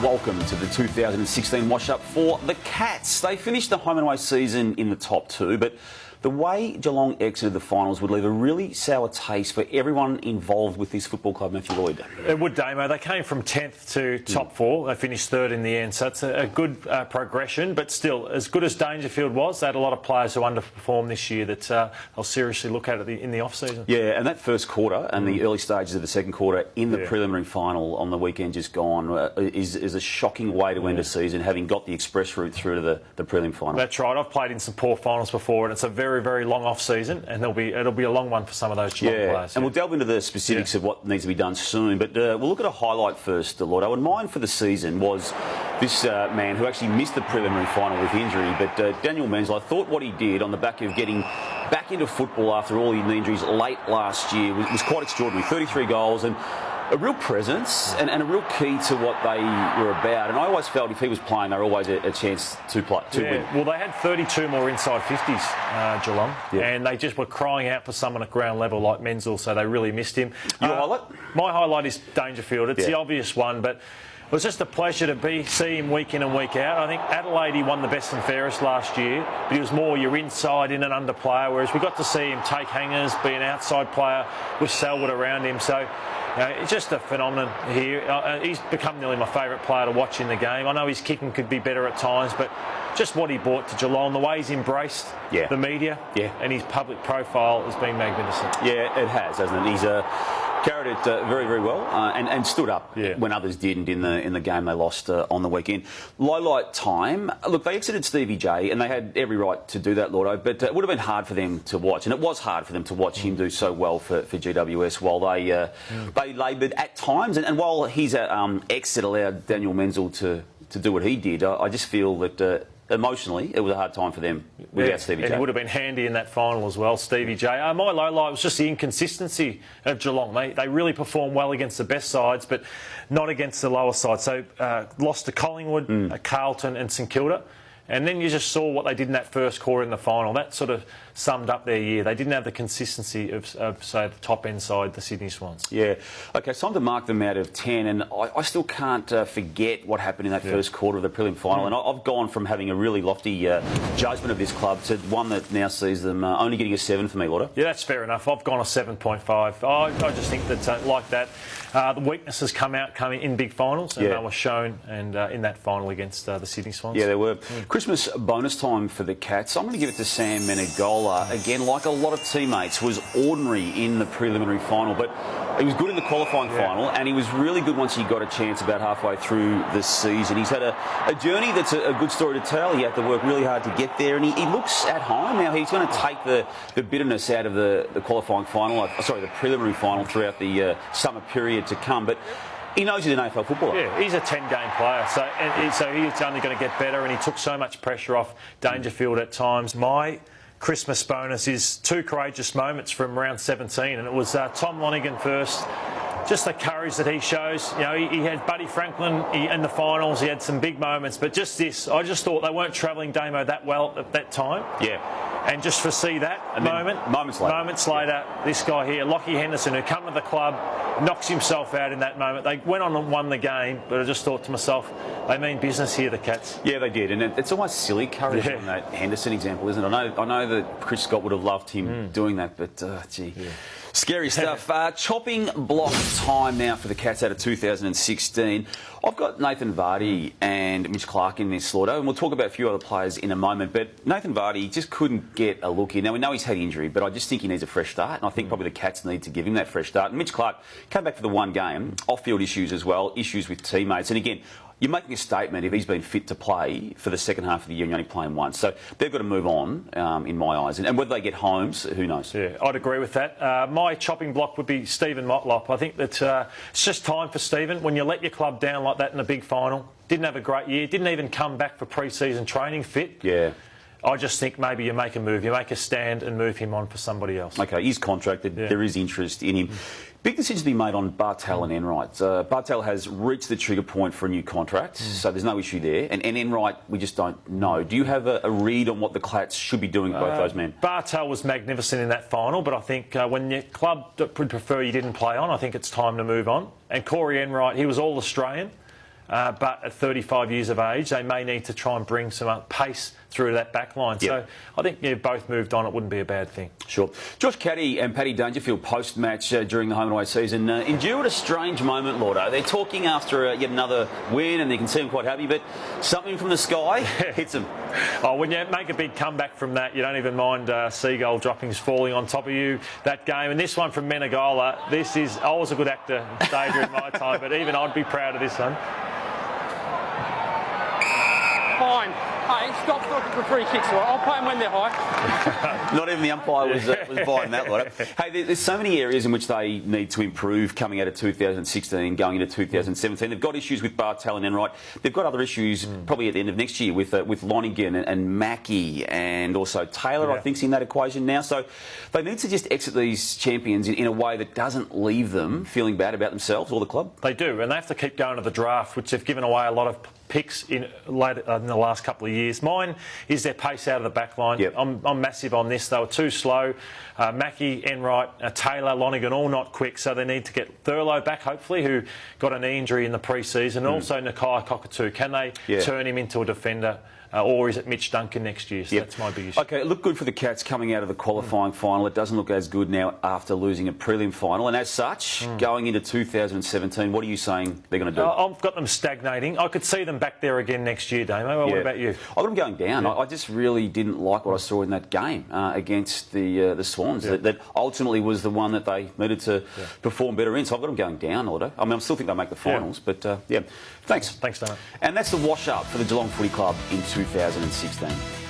welcome to the 2016 wash-up for the Cats. They finished the home and away season in the top two, but the way Geelong exited the finals would leave a really sour taste for everyone involved with this football club, Matthew Lloyd. It would, Damo. They came from 10th to top four. They finished third in the end, so it's a good progression. But still, as good as Dangerfield was, they had a lot of players who underperformed this year that they'll seriously look at in the off-season. Yeah, and that first quarter and the early stages of the second quarter in the preliminary final on the weekend just gone is a shocking way to end a season, having got the express route through to the prelim final. That's right. I've played in some poor finals before, and it's a very, very long off-season, and it'll be a long one for some of those Geelong players. And we'll delve into the specifics of what needs to be done soon, but we'll look at a highlight first, Lordo. And mine for the season was this man who actually missed the preliminary final with injury, but Daniel Menzel. I thought what he did on the back of getting back into football after all the injuries late last year was quite extraordinary. 33 goals and a real presence and a real key to what they were about. And I always felt if he was playing, they were always a chance to win. Well, they had 32 more inside 50s, Geelong, and they just were crying out for someone at ground level like Menzel, so they really missed him. Your highlight? My highlight is Dangerfield. It's the obvious one, but it was just a pleasure to see him week in and week out. I think Adelaide, he won the best and fairest last year, but he was more your inside, in and under player, whereas we got to see him take hangers, be an outside player with Selwood around him. So it's just a phenomenon here. He's become nearly my favourite player to watch in the game. I know his kicking could be better at times, but just what he brought to Geelong, the way he's embraced the media, and his public profile has been magnificent. Yeah, it has, hasn't it? He's carried it very, very well and stood up when others didn't in the game they lost on the weekend. Low light time. Look, they exited Stevie J, and they had every right to do that, Lordo, but it would have been hard for them to watch, and it was hard for them to watch him do so well for GWS while they laboured at times. And while his exit allowed Daniel Menzel to do what he did, I just feel that emotionally, it was a hard time for them without Stevie J. And he would have been handy in that final as well, Stevie J. My low light was just the inconsistency of Geelong. They really performed well against the best sides, but not against the lower sides. So lost to Collingwood, Carlton and St Kilda. And then you just saw what they did in that first quarter in the final. That sort of summed up their year. They didn't have the consistency of say, the top-end side, the Sydney Swans. Yeah. OK, it's time to mark them out of 10, and I still can't forget what happened in that first quarter of the prelim final. And I've gone from having a really lofty judgment of this club to one that now sees them only getting a 7 for me, Lauder. Yeah, that's fair enough. I've gone a 7.5. I just think that, like that, the weaknesses coming in big finals, and they were shown in that final against the Sydney Swans. Yeah, they were. Christmas bonus time for the Cats. I'm going to give it to Sam Menegola. Again, like a lot of teammates, was ordinary in the preliminary final, but he was good in the qualifying final, and he was really good once he got a chance about halfway through the season. He's had a journey that's a good story to tell. He had to work really hard to get there, and he looks at home. Now, he's going to take the bitterness out of the qualifying final, the preliminary final throughout the summer period to come, but he knows he's an AFL footballer. Yeah, he's a 10-game player, so he's only going to get better, and he took so much pressure off Dangerfield at times. My Christmas bonus is 2 courageous moments from round 17, and it was Tom Lonergan first. Just the courage that he shows. You know, he had Buddy Franklin in the finals. He had some big moments, but just this, I just thought they weren't travelling Damo that well at that time. Yeah. And just to see that moments later, this guy here, Lockie Henderson, who come to the club, knocks himself out in that moment. They went on and won the game, but I just thought to myself, they mean business here, the Cats. Yeah, they did, and it's almost silly courage on that Henderson example, isn't it? I know that Chris Scott would have loved him doing that, but gee. Yeah. Scary stuff. Chopping block time now for the Cats out of 2016. I've got Nathan Vardy and Mitch Clark in this, Slaughter, and we'll talk about a few other players in a moment, but Nathan Vardy just couldn't get a look in. Now, we know he's had injury, but I just think he needs a fresh start, and I think probably the Cats need to give him that fresh start. And Mitch Clark came back for the one game, off-field issues as well, issues with teammates, and again, you're making a statement if he's been fit to play for the second half of the year and you're only playing once. So they've got to move on, in my eyes. And whether they get homes, who knows? Yeah, I'd agree with that. My chopping block would be Stephen Motlop. I think that it's just time for Stephen. When you let your club down like that in a big final, didn't have a great year, didn't even come back for pre-season training fit. Yeah. I just think maybe you make a move, you make a stand and move him on for somebody else. OK, he's contracted. There is interest in him. Big decision to be made on Bartel and Enright. Bartel has reached the trigger point for a new contract, so there's no issue there. And Enright, we just don't know. Do you have a read on what the Cats should be doing with both those men? Bartel was magnificent in that final, but I think when your club would prefer you didn't play on, I think it's time to move on. And Corey Enright, he was all Australian. but at 35 years of age, they may need to try and bring some pace through that back line. So I think both moved on. It wouldn't be a bad thing. Sure. Josh Caddy and Paddy Dangerfield post-match during the home and away season endured a strange moment, Lordo. They're talking after yet another win and you can see them quite happy, but something from the sky hits them. Oh, when you make a big comeback from that, you don't even mind seagull droppings falling on top of you that game. And this one from Menegola, I was a good actor, Dave, during my time, but even I'd be proud of this one. Fine. Hey, stop looking for free kicks, all right? I'll play them when they're high. Not even the umpire was buying that, Lotto. Hey, there's so many areas in which they need to improve coming out of 2016, going into 2017. They've got issues with Bartel and Enright. They've got other issues probably at the end of next year with Lonigan and Mackie and also Taylor, I think's in that equation now. So they need to just exit these champions in a way that doesn't leave them feeling bad about themselves or the club. They do, and they have to keep going to the draft, which they've given away a lot of picks in the last couple of years. Mine is their pace out of the back line. Yep. I'm massive on this. They were too slow. Mackie, Enright, Taylor, Lonigan, all not quick, so they need to get Thurlow back, hopefully, who got an knee injury in the pre-season, and also Nakai Cockatoo. Can they turn him into a defender? Or is it Mitch Duncan next year? So that's my big issue. OK, it looked good for the Cats coming out of the qualifying final. It doesn't look as good now after losing a prelim final. And as such, going into 2017, what are you saying they're going to do? I've got them stagnating. I could see them back there again next year, Damo. What about you? I've got them going down. I just really didn't like what I saw in that game against the Swans. That ultimately was the one that they needed to perform better in. So I've got them going down, Lotto. I mean, I still think they'll make the finals, but Thanks. Thanks, Damo. And that's the wash-up for the Geelong Footy Club in 2016.